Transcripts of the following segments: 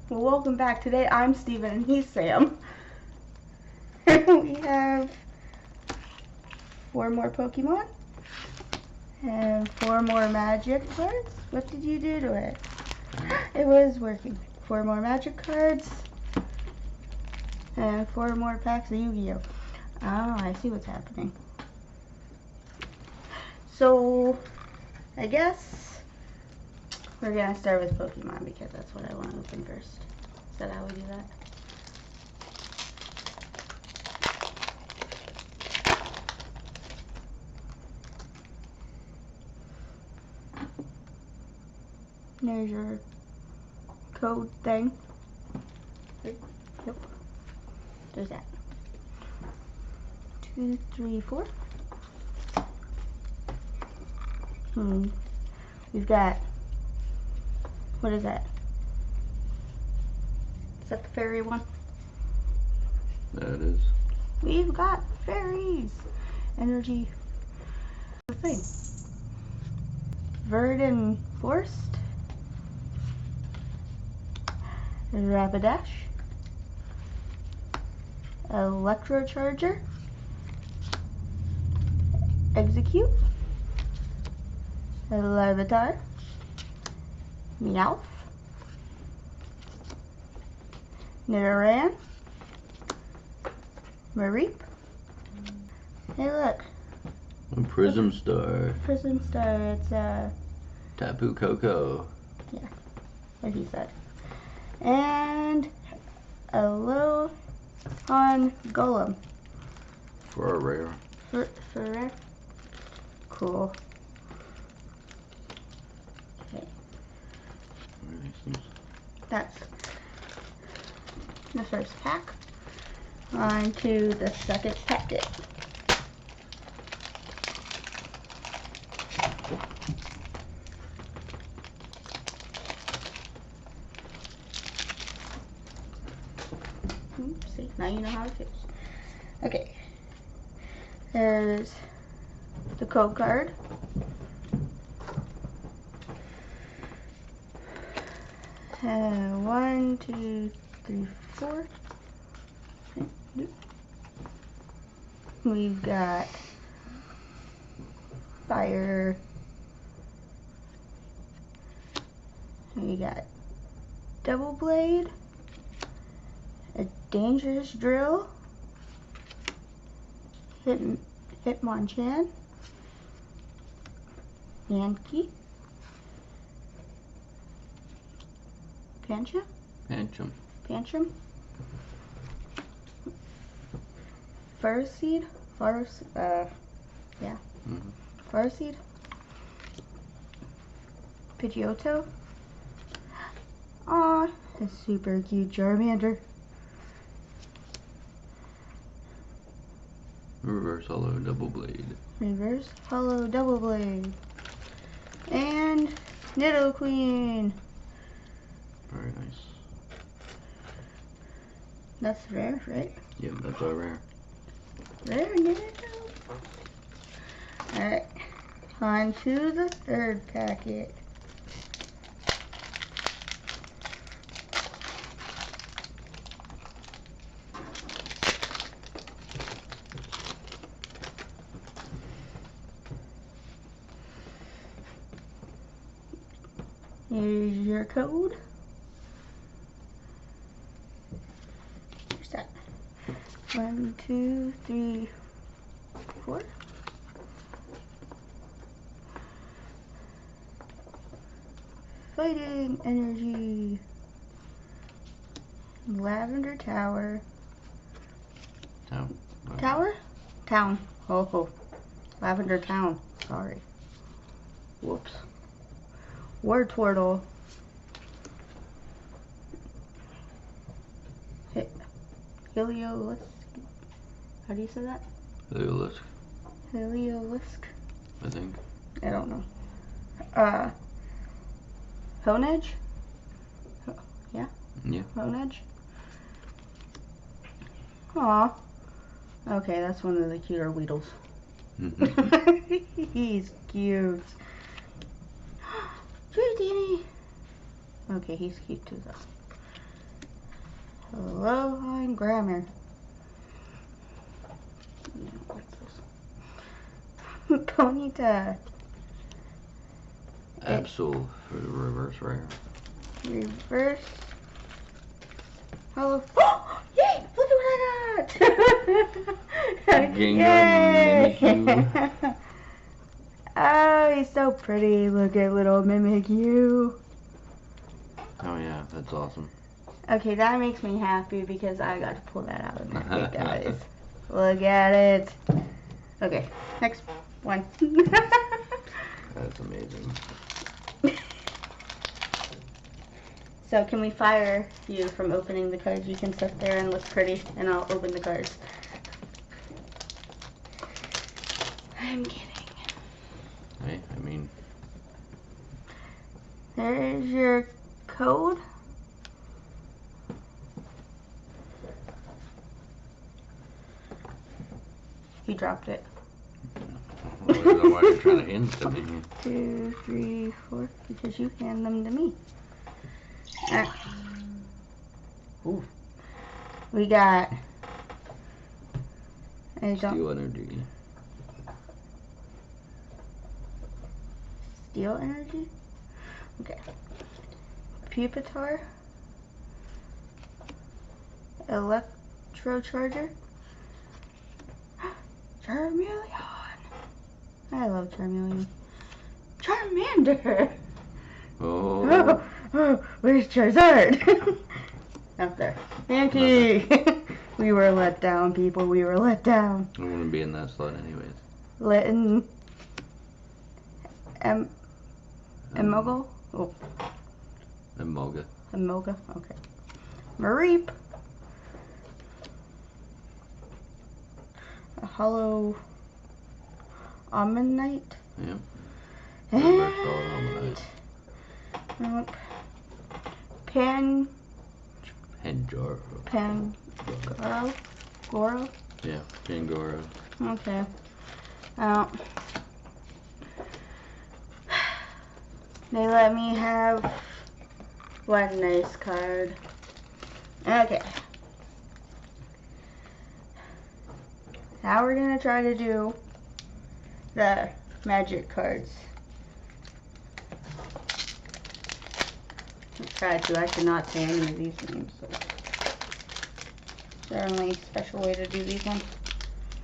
Well, welcome back. Today I'm Steven and he's Sam. We have 4 more Pokemon and 4 more magic cards. What did you do to it? It was working. 4 more magic cards and 4 more packs of Yu-Gi-Oh! Oh, I see what's happening. So, I guess we're gonna start with Pokemon because that's what I want to open first. Is that how we do that? There's your code thing. Yep. There's that. 2, 3, 4. We've got, what is that? Is that the fairy one? That is. We've got fairies. Energy. Thing. Verdant Forest. Rapidash. Electrocharger. Execute. Larvitar. Meowth. Nidoran. Mareep. Hey, look. A Prism Star. Prism Star. It's Tapu Koko. Yeah, what he said. And a Alolan Golem. For a rare. For rare. Cool. Okay. That's the first pack. On to the second packet. See, now you know how it feels. Okay. There's the code card. One, 2, 3, 4. We've got fire. We got double blade. A dangerous drill. Hitmonchan. Yankee. Pancham. Pancham. Farseed. Yeah. Farseed. Pidgeotto. Aw, a super cute Charmander. Reverse Hollow Double Blade. Reverse Hollow Double Blade. And Nidoqueen. Very nice. That's rare, right? Yep, that's our rare. Rare Nido. Alright. On to the third packet. Here's your code. Here's that. 1, 2, 3, 4. Fighting energy. Lavender Tower. Tower? Town. Oh. Lavender Town. Sorry. Whoops. Word Twirtle. Heliolisk. How do you say that? Heliolisk. Heliolisk. I think. I don't know. Honedge? Yeah? Yeah. Honedge? Aw. Okay, that's one of the cuter Weedles. He's cute. Danny. Okay, he's cute too though. Hello, line grammar. Ponyta. Absol for the reverse rare. Reverse. Hello. Oh, yay! Look at what I got! Gingham Mimikyu. Oh, he's so pretty. Look at little Mimikyu. Oh yeah, that's awesome. Okay, that makes me happy because I got to pull that out of the pack, guys. Look at it. Okay, next one. That's amazing. So can we fire you from opening the cards? You can sit there and look pretty, and I'll open the cards. I'm kidding. Hey, I mean, There's your code. You dropped it. I don't know why you're trying to hand it to me. 2, 3, 4, because you hand them to me. Ooh. We got. Steel Energy. Steel Energy? Okay. Pupitar. Electrocharger. Charmeleon. I love Charmeleon. Charmander. Oh. Where's Charizard? Up there. Yankee. We were let down, people. We were let down. I wouldn't be in that slot anyways. Letting Emogel? Oh, Emolga. Emolga. Okay. Mareep. A hollow Ammonite. Yep. And nope. Goro. Yeah, Pangoro. Okay. They let me have one nice card. Okay. Now we're gonna try to do the magic cards. Try to. I cannot say any of these names. So. Is there only a special way to do these ones?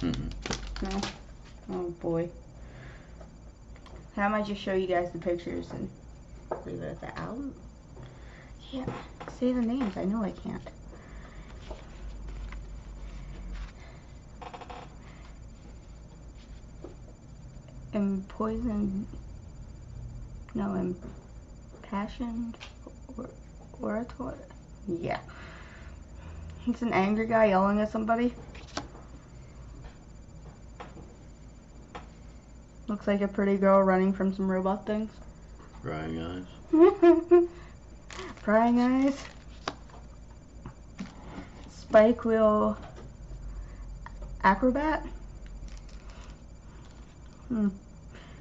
No? Oh boy. How am I just show you guys the pictures and leave it at that? I can't say the names. I know I can't. Impassioned orator. Yeah. He's an angry guy yelling at somebody. Looks like a pretty girl running from some robot things. Prying eyes. Prying eyes. Spike wheel acrobat.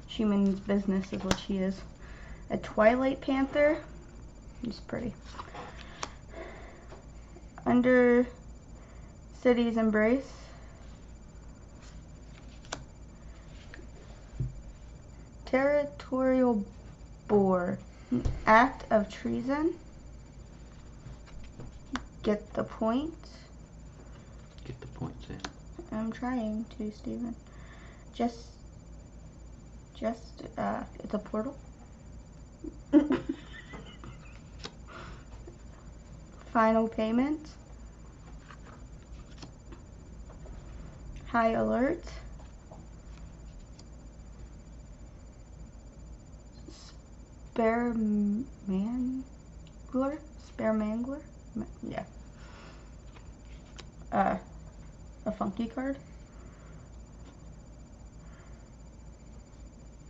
She means business is what she is. A Twilight Panther. It's pretty. Under City's Embrace. Territorial Boar. An act of treason. Get the point. Get the point, Sam. I'm trying to, Steven. Just, it's a portal. Final payment. High alert. Sparamangler? Yeah. A funky card.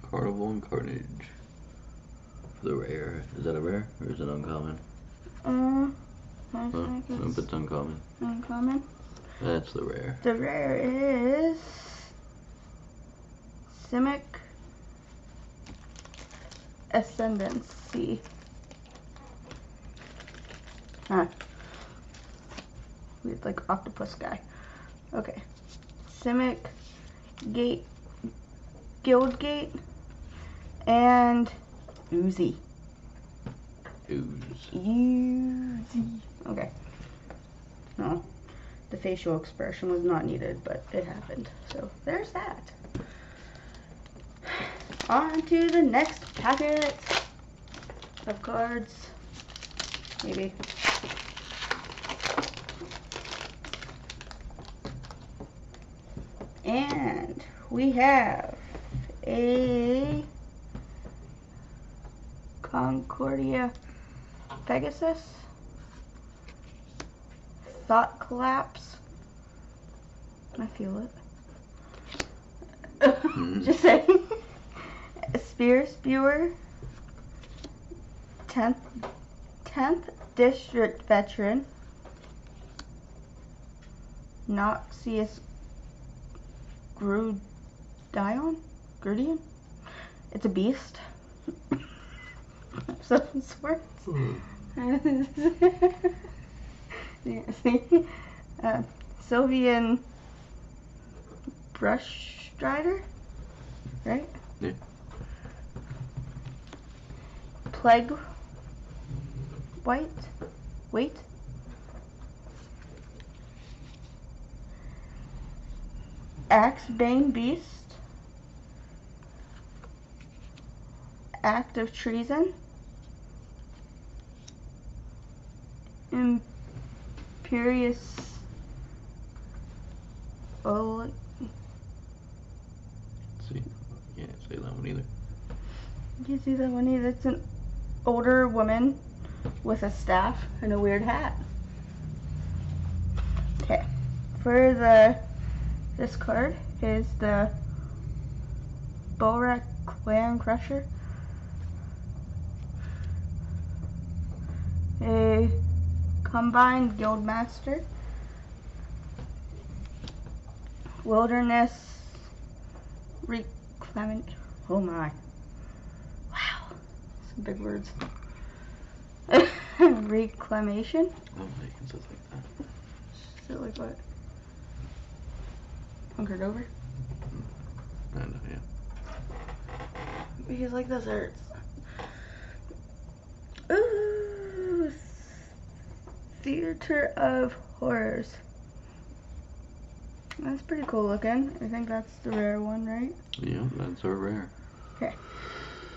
Carnival and Carnage. For the rare. Is that a rare or is it uncommon? I Nope, it's uncommon. Uncommon. That's the rare. The rare is Simic Ascendancy. weird like octopus guy. Okay. Simic Gate, Guildgate, and Oozy. Oozy. Okay. No, the facial expression was not needed, but it happened. So there's that. On to the next packet of cards. Maybe. And we have a Concordia Pegasus, Thought Collapse. I feel it. Just saying. Spear Spewer, 10th District Veteran, Noxious Grudion? It's a beast. Some sorts. Yeah, see? Sylvian Brush Strider, right? Yeah. Plague Wait. Axebane Beast. Act of Treason. Imperious. Oh. See, you can't say that one either. You can't see that one either. It's an older woman with a staff and a weird hat. Okay. For this card is the Borak Clan Crusher. A Combined Guildmaster. Wilderness Reclaiming. Oh my. Wow. Some big words. Reclamation. Oh, you can say it like that. So like what? Hunkered over? I know, yeah. Because like this hurts. Ooh. Theater of Horrors. That's pretty cool looking. I think that's the rare one, right? Yeah, that's our rare. Okay.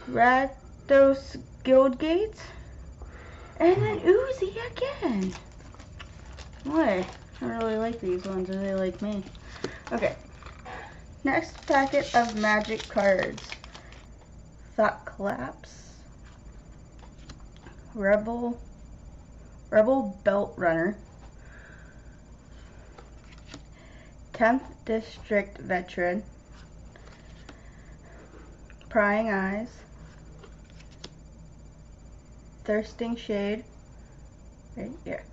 Ratos Guildgate. And then Oozy again. Boy, I really like these ones. Or they like me. Okay. Next packet of magic cards. Thought Collapse. Rebel Belt Runner. 10th District Veteran. Prying Eyes. Thirsting Shade. Right here.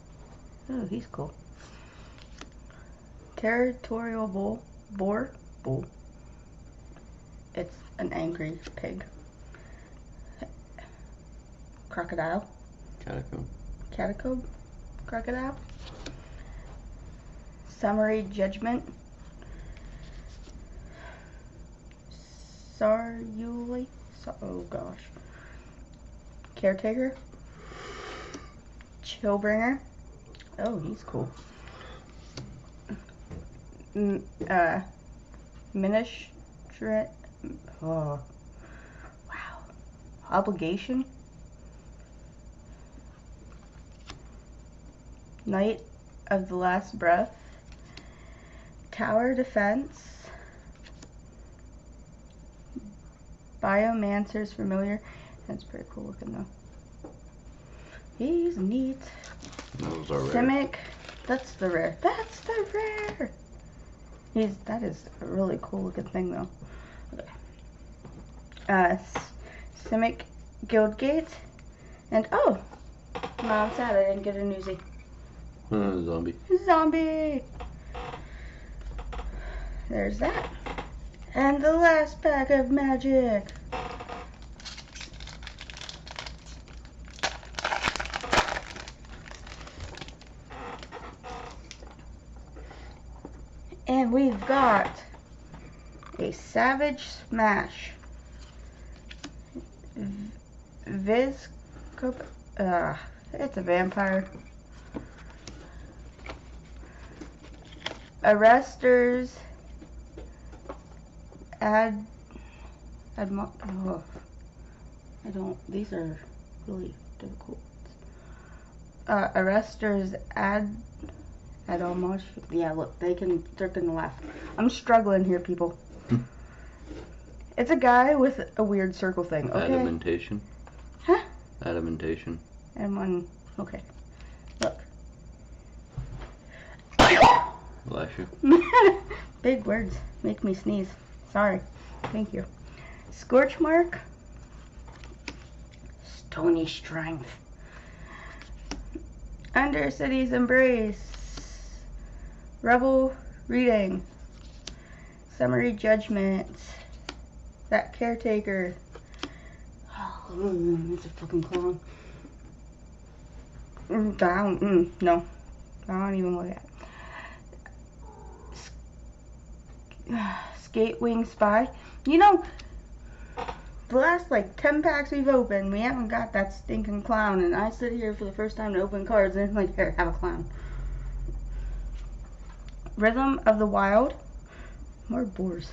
Oh, he's cool. Territorial Boar. It's an angry pig. Crocodile. Catacomb. Crocodile. Summary Judgment. Saruli. Oh gosh. Caretaker. Chillbringer. Oh, he's cool. Ministrant. Oh. Wow. Obligation. Knight of the Last Breath. Tower Defense. Biomancer's Familiar. That's pretty cool looking though. He's neat. Those are rare. Simic. That's the rare. That's the rare. That is a really cool looking thing though. Okay. Simic Guildgate. And oh! Now I'm sad I didn't get an Oozy. Zombie. Zombie! There's that. And the last pack of magic. And we've got a Savage Smash. It's a vampire. Arresters. These are really difficult. Arresters add almost. Yeah, look, they're gonna laugh. I'm struggling here, people. It's a guy with a weird circle thing. Okay. Adamantation. Huh? Adamantation. And one. Okay. Look. Bless you. Big words make me sneeze. Sorry. Thank you. Scorch Mark. Stony Strength. Undercity's Embrace. Rebel Reading. Summary Judgment. That Caretaker. Oh, it's a fucking clown. No. I don't even look at it. Skatewing Spy. You know, the last like 10 packs we've opened, we haven't got that stinking clown, and I sit here for the first time to open cards and it's like, here, have a clown. Rhythm of the Wild. More boars.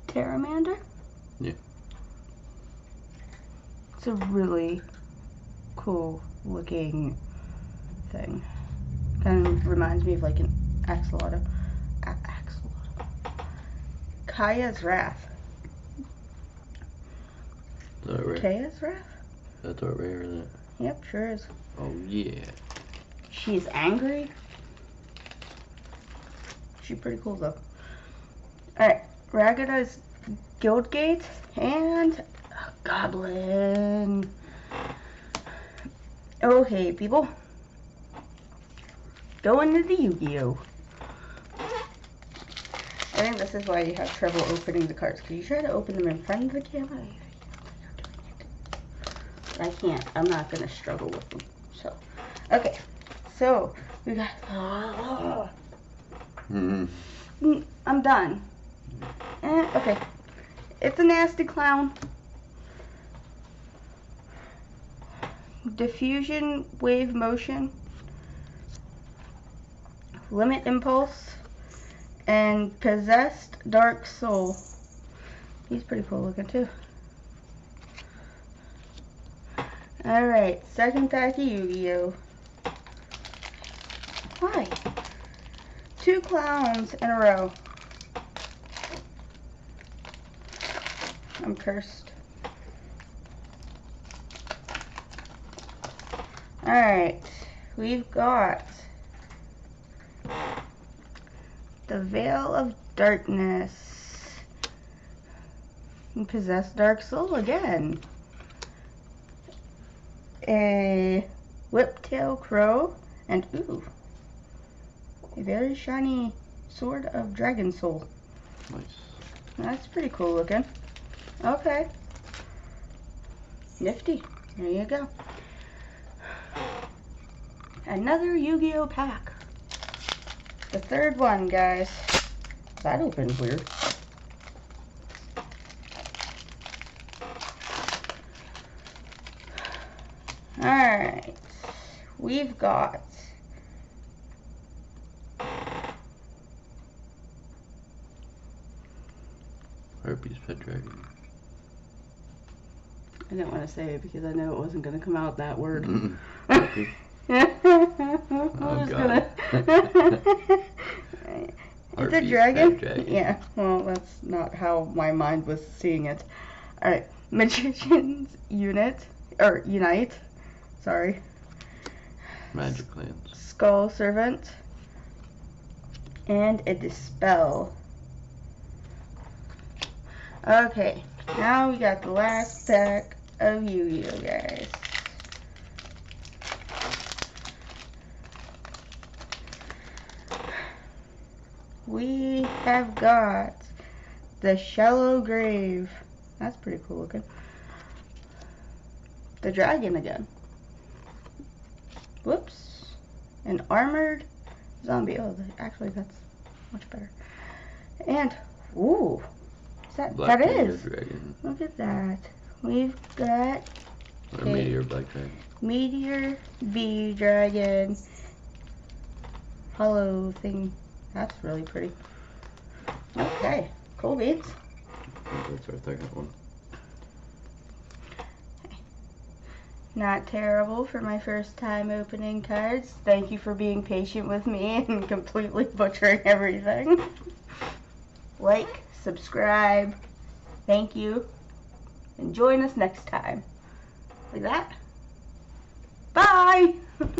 Terramander? Yeah. It's a really cool looking thing. Kind of reminds me of like an axolotl. Kaya's Wrath. Is that rare? Kaya's Wrath? That's our rare, isn't it? Yep, sure is. Oh yeah. She's angry. She's pretty cool though. Alright, Ragada's Guildgate and a Goblin. Okay, people. Going to the Yu-Gi-Oh! I think this is why you have trouble opening the cards, because you try to open them in front of the camera. But I can't. I'm not going to struggle with them. So, okay. So, we got... I'm done. Okay. It's a nasty clown. Diffusion Wave Motion. Limit Impulse. And Possessed Dark Soul. He's pretty cool looking too. Alright, second pack of Yu-Gi-Oh! Why? 2 clowns in a row. I'm cursed. Alright, we've got the Veil of Darkness. And Possessed Dark Soul again. A Whiptail Crow. And ooh, a very shiny Sword of Dragon Soul. Nice. That's pretty cool looking. Okay. Nifty. There you go. Another Yu-Gi-Oh! Pack. The third one, guys. That opened weird. Alright. We've got Harpy's Pet Dragon. I didn't want to say it because I know it wasn't going to come out that word. Harpy. I was God. It's a dragon? Yeah, well, that's not how my mind was seeing it. Alright, Magician's Unite. Sorry. Magic Lands. Skull Servant. And a Dispel. Okay, now we got the last pack of Yu-Gi-Oh! Guys. We have got the Shallow Grave. That's pretty cool looking. the dragon again. Whoops. An armored zombie. Oh, actually that's much better. And, ooh. That is. Dragon. Look at that. We've got Or Meteor Black Dragon. Meteor V Dragon. Hollow thing. That's really pretty. Okay. Cool beans. That's our second one. Not terrible for my first time opening cards. Thank you for being patient with me and completely butchering everything. Like, subscribe. Thank you. And join us next time. Like that. Bye!